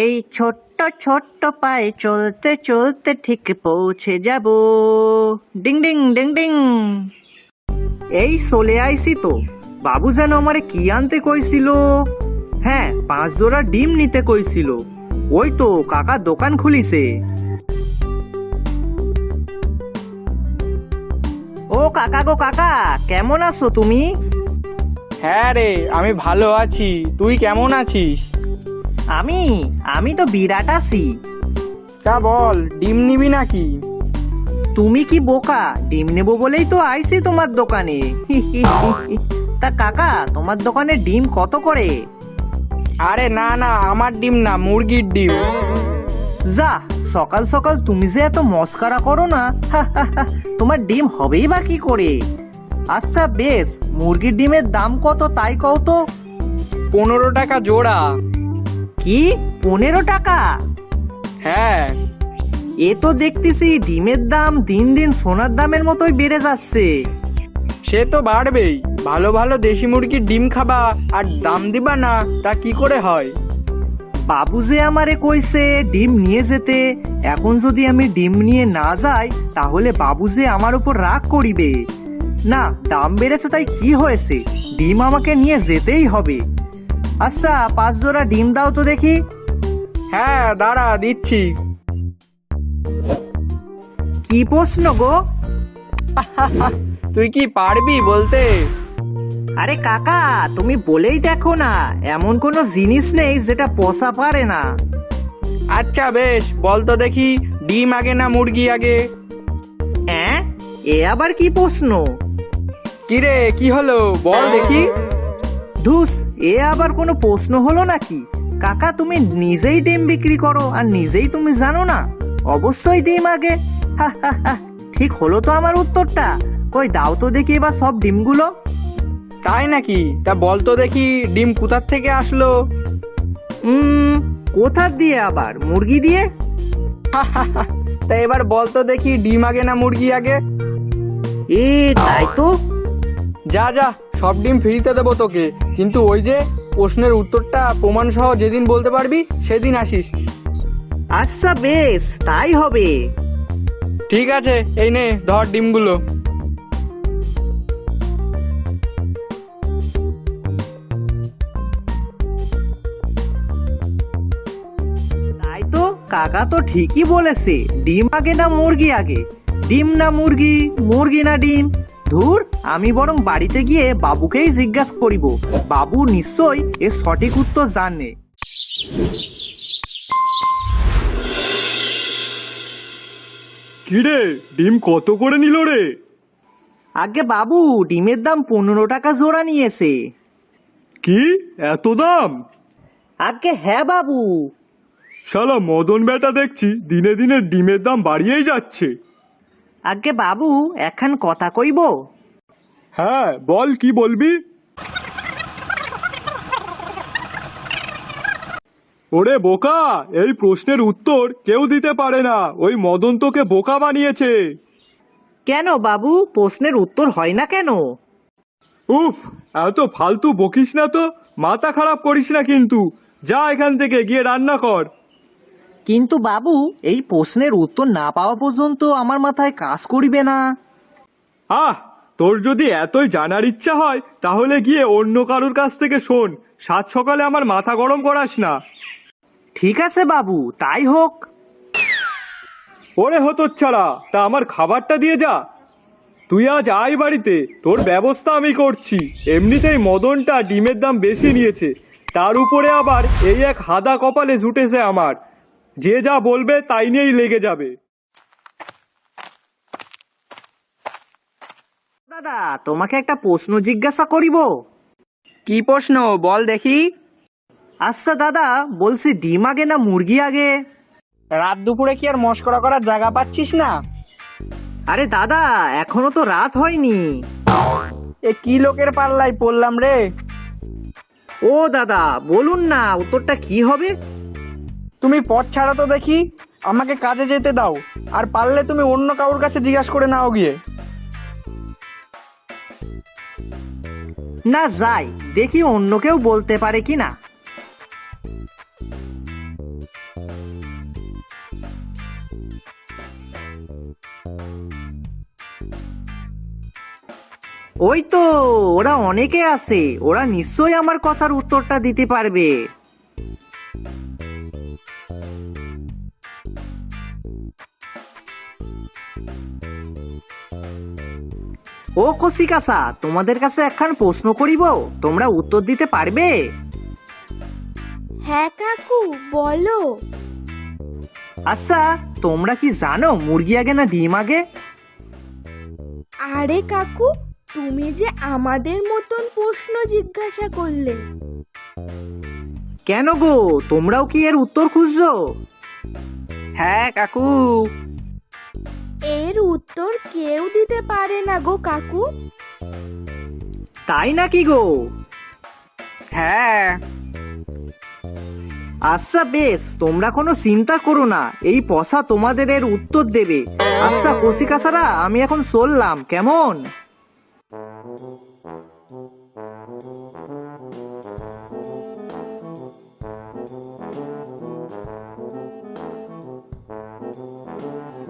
এই ছোট্ট ছোট্ট পায়ে চলতে চলতে ঠিক পৌঁছে যাব। Ding ding ding ding. এই চলে আইসি তো। বাবু যেন আমারে কি আনতে কইছিল। হ্যাঁ, 5 জোড়া ডিম নিতে কইছিল। ওই তো কাকা দোকান খুলিছে। ও কাকা গো কাকা, কেমন আছো তুমি? হ্যাঁ রে, আমি ভালো আছি। তুই কেমন আছিস? আমি আমি তো বিরাট আছি। তা বল, ডিম নিবি নাকি? তুমি কি বোকা? ডিম নেবো বলেই তো আইছি তোমার দোকানে। তা কাকা, তোমার দোকানে ডিম কত করে? আরে না না, আমার ডিম না, মুরগির ডিম। যা, সকাল সকাল তুমি যে এত মস্কারা করো না। তোমার ডিম হবেই বা কি করে? আচ্ছা বেশ, মুরগির ডিমের দাম কত তাই কও তো। 15 টাকা জোড়া। কি, 15 টাকা? হ্যাঁ। এ তো দেখতেছি ডিমের দাম দিন দিন সোনার দামের মতোই বেড়ে যাচ্ছে। সে তো বাড়বেই। ভালো ভালো দেশি মুরগির ডিম খাবা আর দাম দিবা না, তা কি করে হয়? বাবু যে আমারে কইছে ডিম নিয়ে যেতে, এখন যদি আমি ডিম নিয়ে না যাই তাহলে বাবু যে আমার উপর রাগ করিবে। না, দাম বেড়েছে তাই কি হয়েছে, ডিম আমাকে নিয়ে যেতেই হবে। আচ্ছা 5 জোড়া ডিম দাও তো দেখি। হ্যাঁ দাঁড়া, দিচ্ছি। কি প্রশ্ন গো? তুই কি পারবি বলতে? আরে কাকা, তুমি বলেই দেখো না, এমন কোনো জিনিস নেই যেটা পোষা পারে না। আচ্ছা বেশ, বল তো দেখি, ডিম আগে না মুরগি আগে? হ্যাঁ, এ আবার কি প্রশ্ন? কিরে, কি হলো বল দেখি? ধুস, এ আবার কোনো প্রশ্ন হলো নাকি? কাকা, তুমি নিজেই ডিম বিক্রি করো আর নিজেই তুমি জানো না? অবশ্যই ডিম আগে। ঠিক হলো তো আমার উত্তরটা। কই দাও তো দেখি এবার সব ডিমগুলো। তাই নাকি? তা বল তো দেখি, ডিম কোথার থেকে আসলো? কোথার দিয়ে আবার? মুরগি দিয়ে। তা এবার বল তো দেখি, ডিম আগে না মুরগি আগে? এ তাই তো। যা যা, সব ডিম ফ্রিতে দেবো তোকে, কিন্তু ওই যে প্রশ্নের উত্তরটা প্রমাণ সহ যেদিন বলতে পারবি সেদিন আসিস। আচ্ছা বেশ, তাই হবে। ঠিক আছে, এই নে ধর ডিমগুলো। তাই তো, কাকা তো ঠিকই বলেছে। ডিম আগে না মুরগি আগে? ডিম না মুরগি, মুরগি না ডিম। ধুর, আমি বরং বাড়িতে গিয়ে বাবুকেই জিজ্ঞাসা করিব। বাবু নিশ্চয় এর সঠিক উত্তর জানে। কিরে, ডিম কত করে নিল রে? আগে বাবু, ডিমের দাম 15 টাকা জোড়া নিয়েছে। কি, এত দাম? আগে হ্যাঁ বাবু। শালা মদন বেটা দেখছি দিনে দিনে ডিমের দাম বাড়িয়েই যাচ্ছে। আগে বাবু, এখন কথা কইব। হ্যাঁ বল, কি বলবি? ওরে বোকা, এই প্রশ্নের উত্তর কেউ দিতে পারে না, ওই মদন তোকে বোকা বানিয়েছে। কেন বাবু, প্রশ্নের উত্তর হয় না কেন? উফ, এত ফালতু বকিস না তো, মাথা খারাপ করিস না কিন্তু। যা এখান থেকে গিয়ে রান্না কর। কিন্তু বাবু, এই প্রশ্নের উত্তর না পাওয়া পর্যন্ত আমার মাথায় কাজ করিবে না। আহ, তোর যদি এতই জানার ইচ্ছা হয় তাহলে গিয়ে অন্য কারোর কাছ থেকে শোন। সাত সকালে আমার মাথা গরম করাস না। ঠিক আছে বাবু, তাই হোক। ওরে হতচ্ছাড়া, তা আমার খাবারটা দিয়ে যা। তুই আজ আয় বাড়িতে, তোর ব্যবস্থা আমি করছি। এমনিতেই মদনটা ডিমের দাম বেশি নিয়েছে, তার উপরে আবার এই এক হাদা কপালে জুটেছে আমার। যে যা বলবে তাই নিয়েই লেগে যাবে। দাদা, তোমাকে একটা প্রশ্ন জিজ্ঞাসা করিব। কি প্রশ্ন বল দেখি? আচ্ছা দাদা, বলছি ডিম আগে না মুরগি আগে? রাত দুপুরে কি আর মস্করা করার জায়গা পাচ্ছিস না? আরে দাদা, এখনো তো রাত হয়নি। এ কি লোকের পাল্লায় পড়লাম রে? ও দাদা, বলুন না উত্তরটা কি হবে? তুমি পথ ছাড়া তো দেখি, আমাকে কাজে যেতে দাও। আর পারলে তুমি অন্য কারোর কাছে জিজ্ঞাসা করে নাও গিয়ে। না যাই, দেখি অন্য কেউ বলতে পারে কি না। ওই তো, ওরা অনেকে আছে, ওরা নিশ্চয়ই আমার কথার উত্তরটা দিতে পারবে। ও কসিকাসা, তোমাদের কাছে একখান প্রশ্ন করিব, তোমরা উত্তর দিতে পারবে? হ্যাঁ কাকু, বলো। আচ্ছা, তোমরা কি জানো মুরগি আগে না ডিম আগে? আরে কাকু, তুমি যে আমাদের মতন প্রশ্ন জিজ্ঞাসা করলে। কেন গো, তোমরাও কি এর উত্তর খুঁজছো? হ্যাঁ কাকু। এর উত্তর কেউ দিতে পারে না গো কাকু। তাই নাকি গো? হ্যাঁ। আচ্ছা বেশ, তোমরা কোনো চিন্তা করো না, এই পসা তোমাদের এর উত্তর দেবে। আচ্ছা কসিকাসারা, আমি এখন চললাম, কেমন?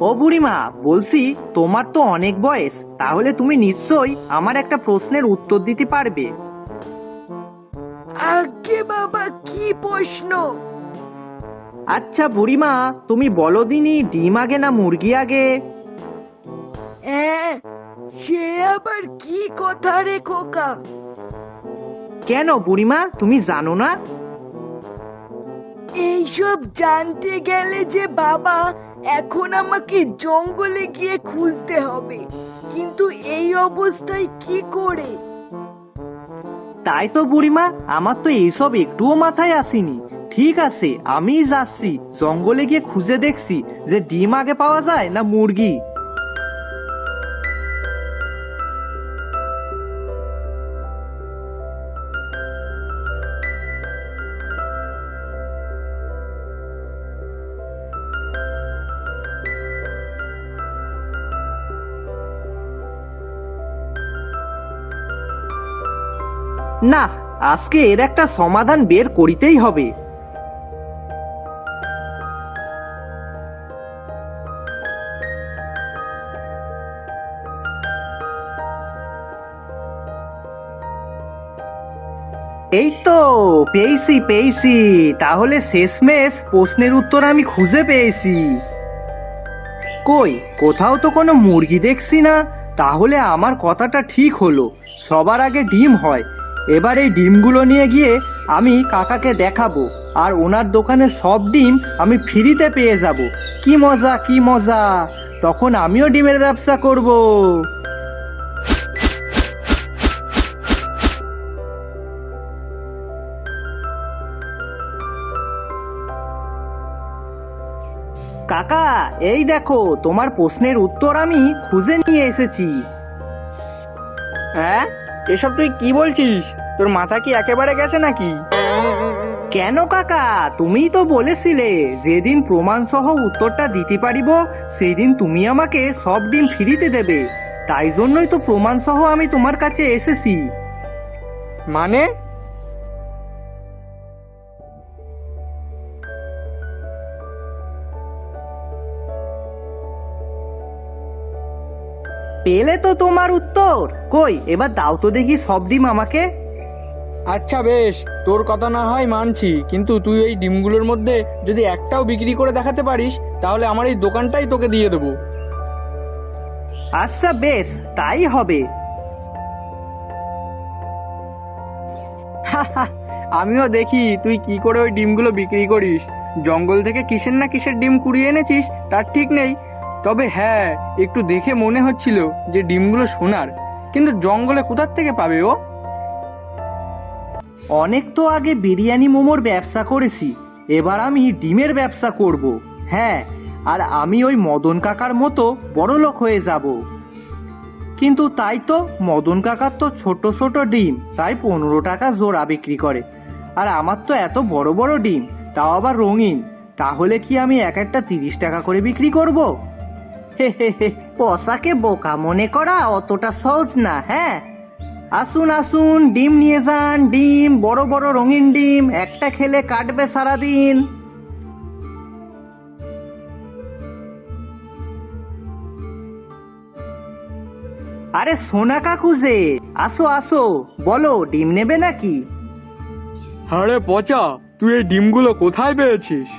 ও বুড়িমা, বলছি তোমার তো অনেক বয়স, তাহলে তুমি নিশ্চয়ই আমার একটা প্রশ্নের উত্তর দিতে পারবে। আগে বাবা, কি প্রশ্ন? আচ্ছা বুড়িমা, তুমি বলো দিনি, ডিম আগে না মুরগি আগে? সে আবার কি কথা রে খোকা? কেন বুড়িমা, তুমি জানো না? এইসব জানতে গেলে যে বাবা এখন আমাকে জঙ্গলে গিয়ে খুঁজতে হবে, কিন্তু এই অবস্থায় কি করে? তাই তো বুড়িমা, আমার তো এইসব একটুও মাথায় আসেনি। ঠিক আছে, আমি যাচ্ছি, জঙ্গলে গিয়ে খুঁজে দেখছি যে ডিম আগে পাওয়া যায় না মুরগি। না, আজকে এর একটা সমাধান বের করিতেই হবে। এই তো পেয়েছি। তাহলে শেষমেশ প্রশ্নের উত্তর আমি খুঁজে পেয়েছি। কই, কোথাও তো কোনো মুরগি দেখছি না। তাহলে আমার কথাটা ঠিক হলো, সবার আগে ডিম হয়। এবার এই ডিমগুলো নিয়ে গিয়ে আমি কাকাকে দেখাবো, আর ওনার দোকানে সব ডিম আমি ফ্রিতে পেয়ে যাব। কি মজা, কি মজা! তখন আমিও ডিমের ব্যবসা করব। কাকা, এই দেখো, তোমার প্রশ্নের উত্তর আমি খুঁজে নিয়ে এসেছি। হ্যাঁ, এসব তুই কি বলছিস? তোর মাথা কি একেবারে গেছে নাকি? কেন কাকা, তুমিই তো বলেছিলে যেদিন প্রমাণ সহ উত্তরটা দিতে পারিব সেদিন তুমি আমাকে সব ডিম ফ্রিতে দেবে। তাই জন্যই তো প্রমাণ সহ আমি তোমার কাছে এসেছি। মানে? পেলে তো তোমার উত্তর, কই এবার দাও তো দেখি সব ডিম আমাকে। আচ্ছা বেশ, তোর কথা না হয় মানছি, কিন্তু তুই এই ডিমগুলোর মধ্যে যদি একটাও বিক্রি করে দেখাতে পারিস, তাহলে আমার এই দোকানটাই তোকে দিয়ে দেবো। আচ্ছা বেশ, তাই হবে। আমিও দেখি তুই কি করে ওই ডিমগুলো বিক্রি করিস। জঙ্গল থেকে কিসের না কিসের ডিম কুড়িয়ে এনেছিস তার ঠিক নেই, তবে হ্যাঁ, একটু দেখে মনে হচ্ছিল যে ডিমগুলো সোনার, কিন্তু জঙ্গলে কোথার থেকে পাবে ও? অনেক তো আগে বিরিয়ানি মোমোর ব্যবসা করেছি, এবার আমি ডিমের ব্যবসা করব। হ্যাঁ, আর আমি ওই মদন কাকার মতো বড়লোক হয়ে যাব। কিন্তু তাই তো, মদন কাকার তো ছোট ছোট ডিম প্রায় 15 টাকা জোড়া বিক্রি করে, আর আমার তো এত বড় বড় ডিম, তাও আবার রঙিন। তাহলে কি আমি এক একটা 30 টাকা করে বিক্রি করব? হে হে হে, পসাকে বোকা মনে করা অতটা সহজ না। হ্যাঁ, আসুন আসুন, ডিম নিয়ে যান, ডিম, বড় বড় রঙিন ডিম, একটা খেলে কাটবে সারাদিন। আরে সোনা কাকু যে, আসো আসো, বলো ডিম নেবে নাকি? আরে পচা, তুই এই ডিমগুলো কোথায় পেয়েছিস?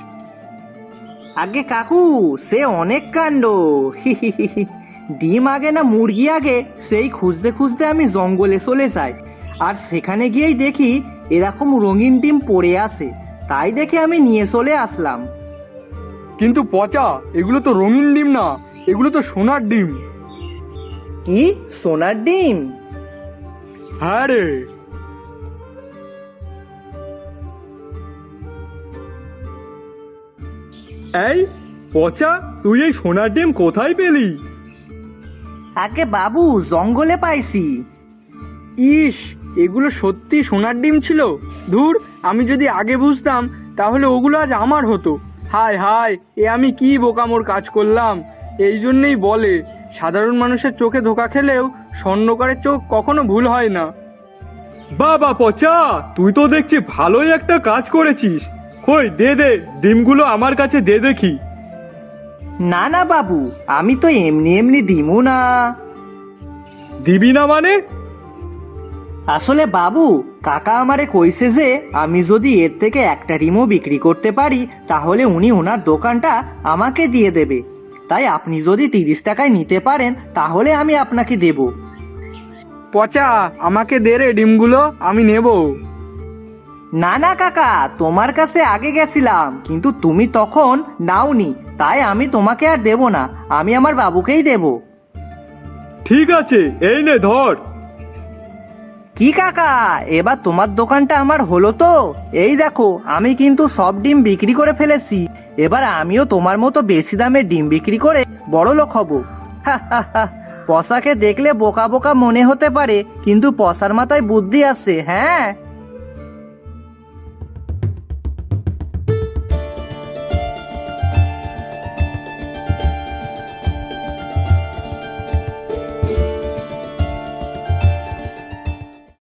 আগে কাকু, সে অনেক কাণ্ড। ডিম আগে না মুরগি আগে, সেই খুঁজতে খুঁজতে আমি জঙ্গলে চলে যাই, আর সেখানে গিয়েই দেখি এরকম রঙিন ডিম পড়ে আছে, তাই দেখে আমি নিয়ে চলে আসলাম। কিন্তু পচা, এগুলো তো রঙিন ডিম না, এগুলো তো সোনার ডিম। কি সোনার ডিম? হ্যাঁ রে। এই পচা, তুই এই সোনার ডিম কোথায় পেলি? আগে বাবু, জঙ্গলে পাইছি। ইস, এগুলো সত্যি সোনার ডিম ছিল? ধুর, আমি যদি আগে বুঝতাম তাহলে ওগুলো আজ আমার হতো। হায় হায়, এ আমি কি বোকামোর কাজ করলাম। এই জন্যেই বলে, সাধারণ মানুষের চোখে ধোকা খেলেও স্বর্ণকারের চোখ কখনো ভুল হয় না। বাবা পচা, তুই তো দেখছি ভালোই একটা কাজ করেছিস। কই দে দে, ডিমগুলো আমার কাছে দে দেখি। না না বাবু, আমি তো এমনি এমনি দিমু না। দিবি না মানে? আসলে বাবু, কাকা আমারে কইছে যে আমি যদি এর থেকে একটা ডিমও বিক্রি করতে পারি তাহলে উনি ওনার দোকানটা আমাকে দিয়ে দেবে। তাই আপনি যদি 30 টাকায় নিতে পারেন তাহলে আমি আপনাকে দেব। পচা, আমাকে দে রে ডিমগুলো, আমি নেব। না না কাকা, তোমার কাছে আগে গেছিলাম কিন্তু তুমি তখন নাওনি, তাই আমি তোমাকে আর দেব না, আমি আমার বাবুকেই দেব। ঠিক আছে, এই নে ধর। কি কাকা, এবার তোমার দোকানটা আমার হলো তো? এই দেখো, আমি কিন্তু সব ডিম বিক্রি করে ফেলেছি, এবার আমিও তোমার মতো বেশি দামে ডিম বিক্রি করে বড় লোক হব। পসাকে দেখলে বোকা বোকা মনে হতে পারে, কিন্তু পসার মাথায় বুদ্ধি আছে। হ্যাঁ।